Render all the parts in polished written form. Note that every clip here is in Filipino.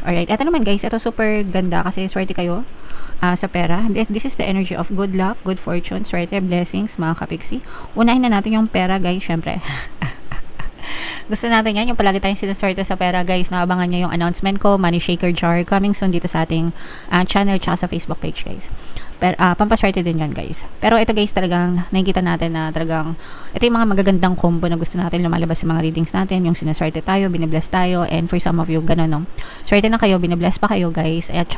Alright, eto naman guys, ito super ganda kasi swerte kayo sa pera. This is the energy of good luck, good fortune, swerte, blessings, mga kapiksi. Unahin na natin yung pera guys, syempre. Gusto natin yan, yung palagi tayong sinaswerte sa pera guys. Naabangan nyo yung announcement ko, Money Shaker Jar, coming soon dito sa ating channel tsaka sa Facebook page guys. Pero pampaswerte din yan guys. Pero ito guys, talagang nakikita natin na talagang ito yung mga magagandang combo na gusto natin lumalabas sa mga readings natin. Yung sinaswerte tayo, binibless tayo, and for some of you, ganun no. Swerte na kayo, binibless pa kayo guys. At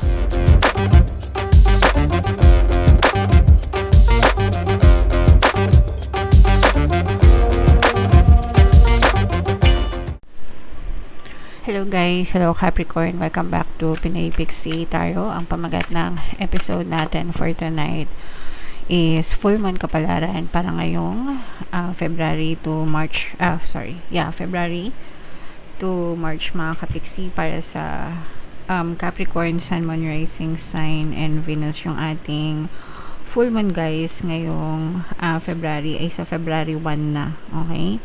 hello guys, hello Capricorn, welcome back to Pinay Pixie Tarot. Ang pamagat ng episode natin for tonight is full moon kapalaran para ngayong February to March, February to March mga kapiksi para sa Capricorn, Sun, Moon, Rising Sign, and Venus yung ating full moon guys ngayong February ay sa February 1 na, okay?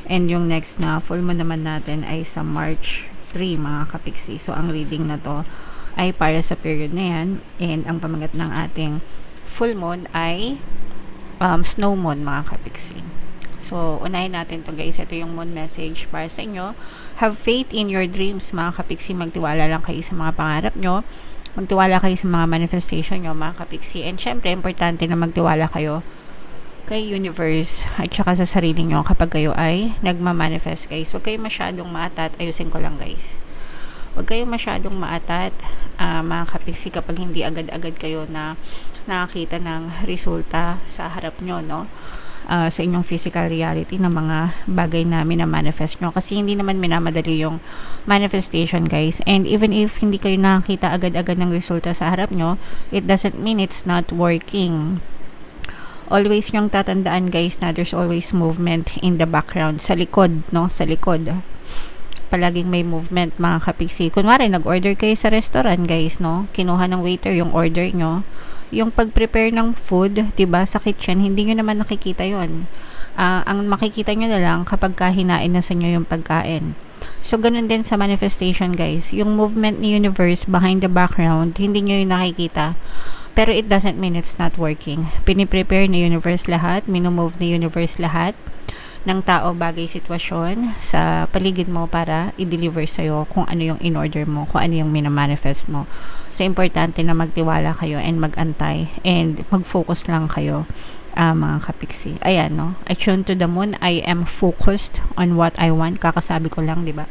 And yung next na full moon naman natin ay sa March 3 mga kapiksi. So ang reading na to ay para sa period na yan. And ang pamagat ng ating full moon ay snow moon mga kapiksi. So unahin natin to guys. Ito yung moon message para sa inyo. Have faith in your dreams mga kapiksi. Magtiwala lang kayo sa mga pangarap nyo. Magtiwala kayo sa mga manifestation nyo mga kapiksi. And syempre importante na magtiwala kayo kay universe at saka sa sarili nyo kapag kayo ay nagmamanifest guys. Huwag kayo masyadong maatat. Ayusin ko lang guys. Huwag kayo masyadong maatat mga kapiksi kapag hindi agad-agad kayo na nakakita ng resulta sa harap nyo, no? Sa inyong physical reality ng mga bagay na minamanifest nyo. Kasi hindi naman minamadali yung manifestation guys. And even if hindi kayo nakakita agad-agad ng resulta sa harap nyo, it doesn't mean it's not working. Always yung tatandaan guys na there's always movement in the background. Sa likod, no? Sa likod. Palaging may movement mga kapiksi. Kunwari, nag-order kayo sa restaurant guys, no? Kinuha ng waiter yung order nyo. Yung pag-prepare ng food, diba, sa kitchen, hindi nyo naman nakikita yon. Ang makikita nyo na lang kapag kahinain na sa nyo yung pagkain. So, ganun din sa manifestation guys. Yung movement ni universe behind the background, hindi nyo yung nakikita. Pero it doesn't mean it's not working. Piniprepare ni universe lahat, minumove ni universe lahat ng tao, bagay, sitwasyon sa paligid mo para i-deliver sa'yo kung ano yung in-order mo, kung ano yung minamanifest mo. So, importante na magtiwala kayo and mag-antay and mag-focus lang kayo mga kapiksi. Ayan, no? I tune to the moon. I am focused on what I want. Kakasabi ko lang, di ba?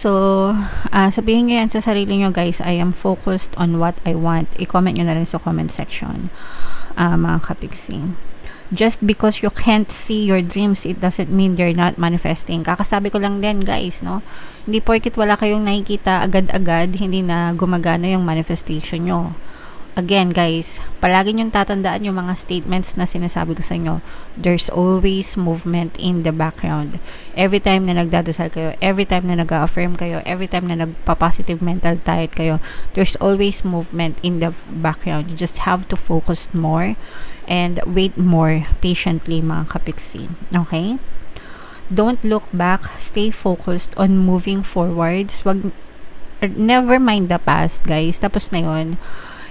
So, sabihin nyo yan sa sarili nyo guys, I am focused on what I want. I-comment nyo na rin sa comment section, mga kapiksi. Just because you can't see your dreams, it doesn't mean they're not manifesting. Kakasabi ko lang din guys, no? Hindi porket wala kayong nakikita agad-agad, hindi na gumagana yung manifestation nyo. Again guys, palagi nyong tatandaan yung mga statements na sinasabi ko sa inyo. There's always movement in the background. Every time na nagdadasal kayo, every time na nag-affirm kayo, every time na nagpa-positive mental diet kayo, there's always movement in the background. You just have to focus more and wait more patiently mga kapiksi. Okay? Don't look back. Stay focused on moving forwards. Never mind the past guys. Tapos na yun.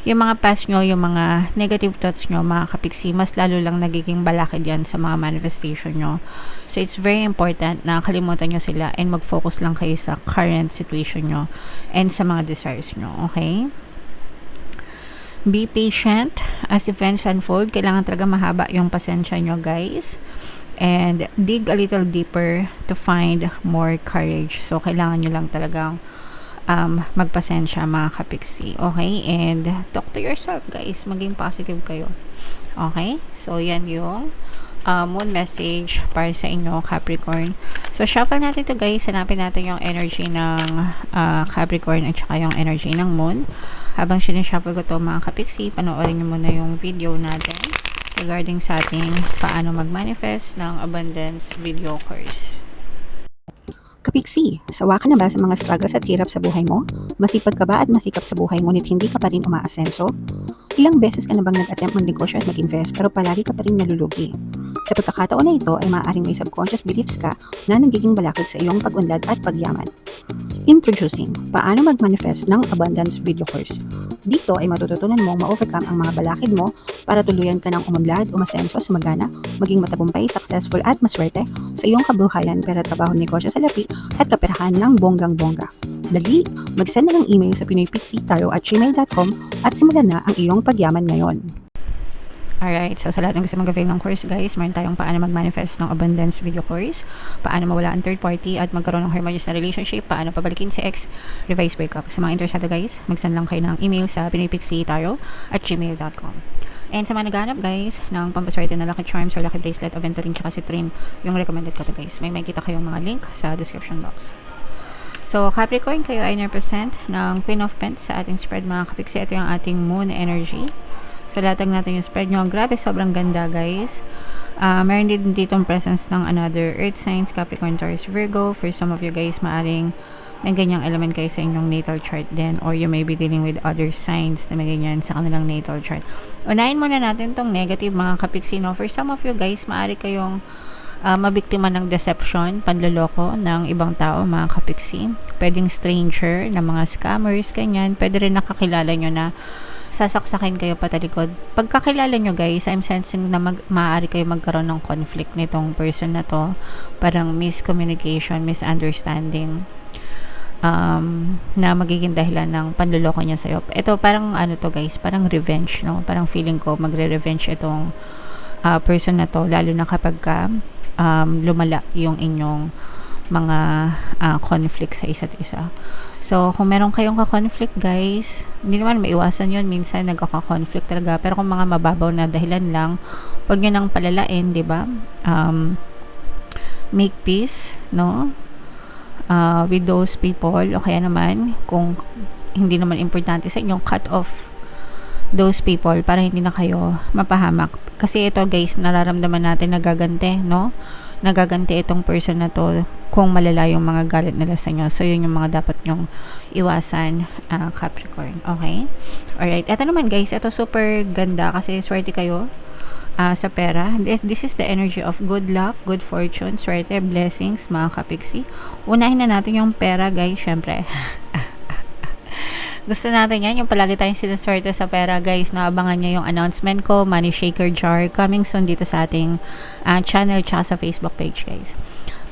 Yung mga past nyo, yung mga negative thoughts nyo, mga kapiksi, mas lalo lang nagiging balakid yan sa mga manifestation nyo. So, it's very important na kalimutan nyo sila and mag-focus lang kayo sa current situation nyo and sa mga desires nyo, okay? Be patient as events unfold. Kailangan talaga mahaba yung pasensya nyo, guys. And dig a little deeper to find more courage. So, kailangan nyo lang talagang magpasensya mga kapiksi. Okay? And talk to yourself guys. Maging positive kayo. Okay? So, yan yung moon message para sa inyo, Capricorn. So, shuffle natin to guys. Hanapin natin yung energy ng Capricorn at saka yung energy ng moon. Habang sinishuffle ko to mga kapiksi, panoorin nyo muna yung video natin regarding sa ating paano mag-manifest ng abundance video course. Kapiksi, sawa ka na ba sa mga struggles at hirap sa buhay mo? Masipag ka ba at masikap sa buhay ngunit hindi ka pa rin umaasenso? Ilang beses ka na bang nag-attempt mag-negosyo at mag-invest pero palagi ka pa rin nalulugi? Sa pagkakataon na ito ay maaaring may subconscious beliefs ka na nagiging balakid sa iyong pag-unlad at pagyaman. Introducing, paano mag-manifest ng abundance video course. Dito ay matututunan mong ma-overcome ang mga balakid mo para tuluyan ka ng umunlad, umasenso, sumagana, maging matagumpay, successful at maswerte sa iyong kabuhayan, pera, trabaho, negosyo, salapi at kaperahan ng bonggang-bongga. Dali, mag-send na ng email sa pinoypixie@gmail.com at simulan na ang iyong pagyaman ngayon. Alright, so sa lahat ng gusto mag-avail ng course guys, meron tayong paano mag-manifest ng abundance video course, paano mawala ang third party at magkaroon ng harmonious na relationship, paano pabalikin si ex, revise breakup. Sa mga interesado guys, mag-send lang kayo ng email sa pinoypixie@gmail.com. And sa mga naghanap guys ng pampaswerte na lucky charms or lucky bracelet, aventurine tsaka citrine, yung recommended ko to guys. May makita kayong mga link sa description box. So, Capricorn, kayo ay represent ng Queen of Pentacles sa ating spread mga kapiksi. Ito yung ating moon energy. So, latag natin yung spread nyo. Grabe, sobrang ganda, guys. Meron din dito ang presence ng another earth signs, Capricorn, Taurus, Virgo. For some of you guys, maaring may ganyang element kayo sa inyong natal chart din. Or you may be dealing with other signs na may ganyan sa kanilang natal chart. Unahin muna natin tong negative, mga kapiksi. No? For some of you guys, maaari kayong mabiktima ng deception, panloloko ng ibang tao, mga kapiksi. Pwedeng stranger, na mga scammers, ganyan. Pwede rin nakakilala nyo na sasaksakin kayo patalikod. Pagkakilala nyo guys, I'm sensing na maaari kayo magkaroon ng conflict nitong person na to. Parang miscommunication, misunderstanding. Na magiging dahilan ng panluloko niya sa'yo. Ito parang ano to guys, parang revenge, no? Parang feeling ko magre-revenge itong person na to, lalo na kapag lumala yung inyong mga conflict sa isa't isa. So, kung meron kayong ka-conflict guys, hindi naman maiwasan yun, minsan nagkaka-conflict talaga, pero kung mga mababaw na dahilan lang, huwag nyo nang palalain, di ba? Make peace, no? With those people, o kaya naman, kung hindi naman importante sa inyo, cut off those people para hindi na kayo mapahamak. Kasi ito guys, nararamdaman natin nagagante, no? Nagagante itong person na to kung malala yung mga galit nila sa inyo. So, yun yung mga dapat nyong iwasan, Capricorn. Okay? Alright. Ito naman guys, ito super ganda kasi swerte kayo sa pera. This is the energy of good luck, good fortune, swerte, blessings, mga kapiksi. Unahin na natin yung pera guys, syempre. Gusto natin yan, yung palagi tayong sinaswerte sa pera guys. Naabangan nyo yung announcement ko, Money Shaker Jar, coming soon dito sa ating channel tsaka sa Facebook page guys.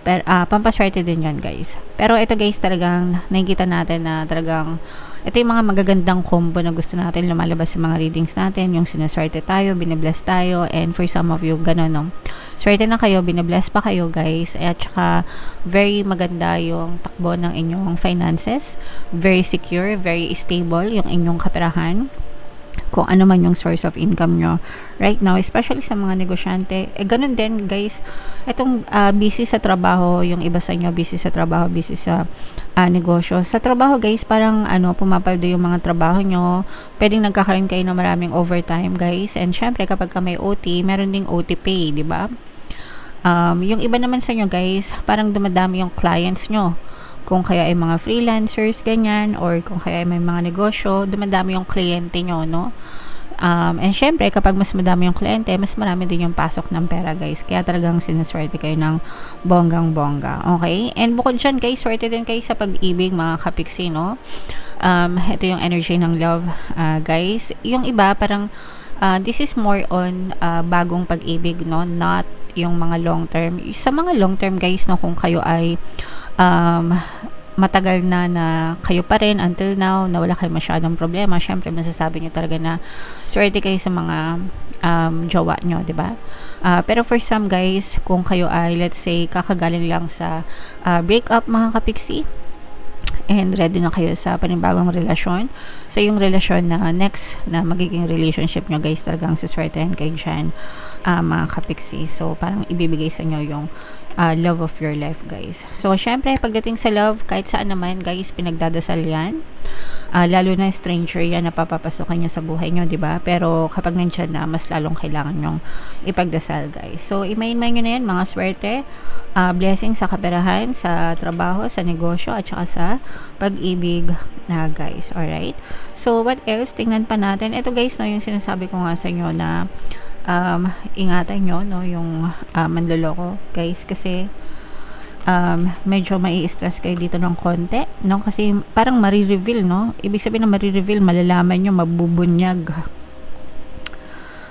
Pero pampaswerte din yan guys. Pero ito guys, talagang nakikita natin na talagang ito yung mga magagandang combo na gusto natin lumalabas sa mga readings natin. Yung sinaswerte tayo, binibless tayo, and for some of you, ganun, no? Swerte na kayo, binibless pa kayo guys, at saka very maganda yung takbo ng inyong finances, very secure, very stable yung inyong kaperahan, kung ano man yung source of income nyo right now, especially sa mga negosyante. Ganun din guys, itong busy sa trabaho, yung iba sa inyo busy sa trabaho, busy sa negosyo. Sa trabaho guys, parang pumapaldo yung mga trabaho nyo, pwedeng nagkakaroon kayo ng maraming overtime guys, and syempre kapag ka may OT, meron ding OT pay, di ba? Yung iba naman sa inyo guys, parang dumadami yung clients nyo. Kung kaya ay mga freelancers, ganyan, or kung kaya ay may mga negosyo, dumadami yung kliyente nyo, no? And syempre, kapag mas madami yung kliyente, mas marami din yung pasok ng pera, guys. Kaya talagang sinuswerte kayo ng bonggang-bongga, okay? And bukod dyan, guys, swerte din kayo sa pag-ibig, mga kapiksi, no? Ito yung energy ng love, guys. Yung iba, parang, this is more on bagong pag-ibig, no? Not yung mga long term. Sa mga long term, guys, no, kung kayo ay matagal na kayo pa rin until now, na wala kayo masyadong problema, syempre masasabi nyo talaga na swerte kayo sa mga jowa nyo, diba? Pero for some guys, kung kayo ay, let's say, kakagaling lang sa breakup, mga kapiksi, and ready na kayo sa panibagong relasyon, so yung relasyon na next na magiging relationship nyo, guys, talagang suswertehan kayo dyan, mga kapiksi. So parang ibibigay sa inyo yung love of your life, guys. So syempre, pagdating sa love, kahit saan naman, guys, pinagdadasal yan. Lalo na stranger yan na papapasokan nyo sa buhay nyo, diba? Pero kapag nandyan na, mas lalong kailangan nyong ipagdasal, guys. So imayin-mayin nyo na yan, mga swerte, blessing sa kaperahan, sa trabaho, sa negosyo, at saka sa pag-ibig, guys. Alright? So what else? Tingnan pa natin. Ito, guys, no, yung sinasabi ko nga sa inyo na ingatan nyo, no, yung manloloko, guys, kasi medyo mai-stress kayo dito ng konti, no, kasi parang marireveal, no, ibig sabihin na marireveal, malalaman nyo,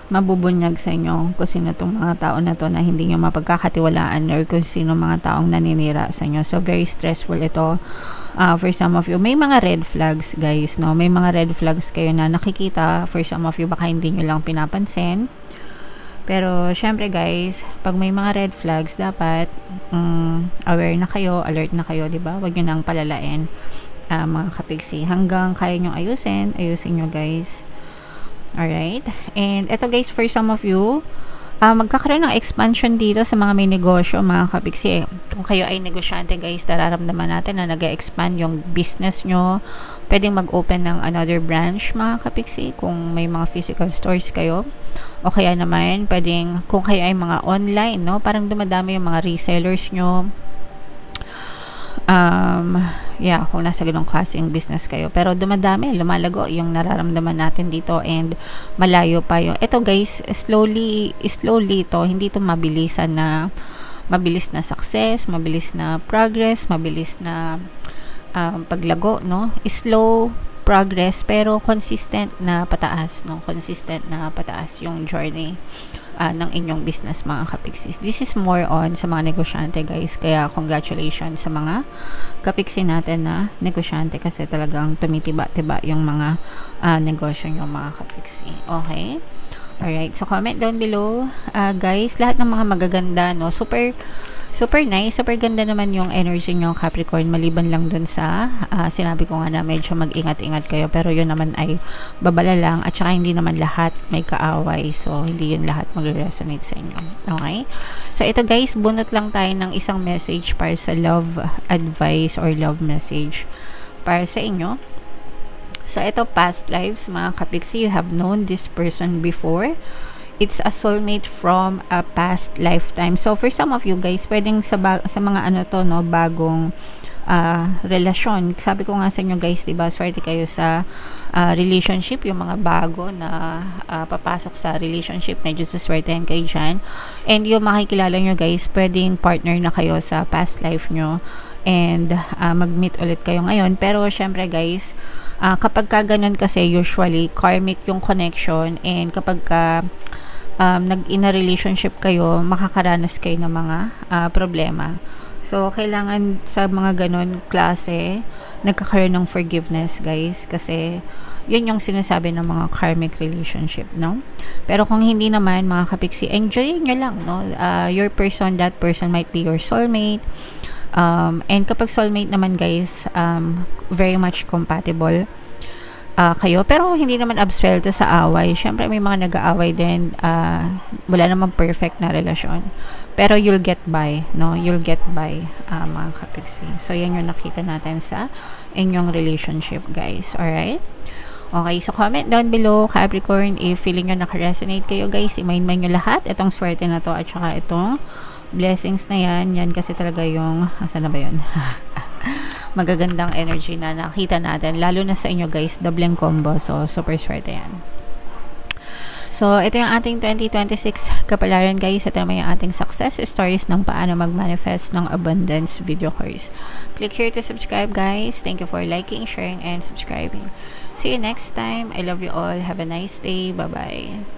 mabubunyag sa inyo kung sino itong mga tao na to na hindi nyo mapagkakatiwalaan or kung sino mga taong naninira sa inyo. So, very stressful ito for some of you. May mga red flags, guys, no? May mga red flags kayo na nakikita. For some of you, baka hindi nyo lang pinapansin. Pero, syempre, guys, pag may mga red flags, dapat aware na kayo, alert na kayo, diba? Huwag nyo nang palalain, mga kapigsi. Hanggang kaya nyo ayusin nyo, guys. Alright. And ito, guys, for some of you, magkakaroon ng expansion dito sa mga may negosyo, mga kapiksi. Kung kayo ay negosyante, guys, nararamdaman natin na nag-expand yung business nyo. Pwedeng mag-open ng another branch, mga kapiksi, kung may mga physical stores kayo. O kaya naman, pwedeng, kung kayo ay mga online, no? Parang dumadami yung mga resellers nyo. Kung nasa ganong klaseng business kayo, pero dumadami, lumalago yung nararamdaman natin dito, and malayo pa yung ito, guys, slowly to, hindi to mabilis na success, mabilis na progress, mabilis na paglago, no, slow progress pero consistent na pataas, no, consistent na pataas yung journey ng inyong business, mga kapiksis. This is more on sa mga negosyante, guys, kaya congratulations sa mga kapiksi natin na negosyante, kasi talagang tumitiba-tiba yung mga negosyo nyo, mga kapiksi. Okay? Alright, so comment down below, guys, lahat ng mga magaganda, no, super nice, super ganda naman yung energy nyo, Capricorn, maliban lang dun sa sinabi ko nga na medyo mag-ingat-ingat kayo, pero yun naman ay babala lang, at saka hindi naman lahat may kaaway, so hindi yun lahat mag-resonate sa inyo. Okay? So ito, guys, bunot lang tayo ng isang message para sa love advice or love message para sa inyo. So ito, past lives, mga kapiksi, you have known this person before. It's a soulmate from a past lifetime. So, for some of you, guys, pwedeng sa mga bagong relasyon. Sabi ko nga sa inyo, guys, diba, swerte kayo sa relationship, yung mga bago na papasok sa relationship, medyo suswertehan kayo dyan. And yung makikilala nyo, guys, pwedeng partner na kayo sa past life nyo, and mag-meet ulit kayo ngayon. Pero, syempre, guys, kapag ka ganun kasi, usually, karmic yung connection, and kapag ka in a relationship kayo, makakaranas kayo ng mga problema. So, kailangan sa mga ganon klase, nagkakaroon ng forgiveness, guys, kasi yun yung sinasabi ng mga karmic relationship, no? Pero kung hindi naman, mga kapiksi, enjoy nyo lang, no? Your person, that person might be your soulmate. And kapag soulmate naman, guys, very much compatible kayo, pero hindi naman absuelto sa away. Syempre may mga nag-aaway din, wala namang perfect na relasyon, pero you'll get by, no, you'll get by, mga kapiksi. So yan yung nakita natin sa inyong relationship, guys. Alright, okay, so comment down below, Capricorn, if feeling nyo naka-resonate kayo, guys, i-mind nyo lahat itong swerte na to, at saka itong blessings na yan kasi talaga yung asan na ba yun? Magagandang energy na nakita natin, lalo na sa inyo, guys, dobleng combo, so super swerte yan. So ito yung ating 2026 kapalaran, guys. Ito naman yung ating success stories ng paano mag-manifest ng abundance video course. Click here to subscribe, guys. Thank you for liking, sharing, and subscribing. See you next time. I love you all. Have a nice day. Bye bye.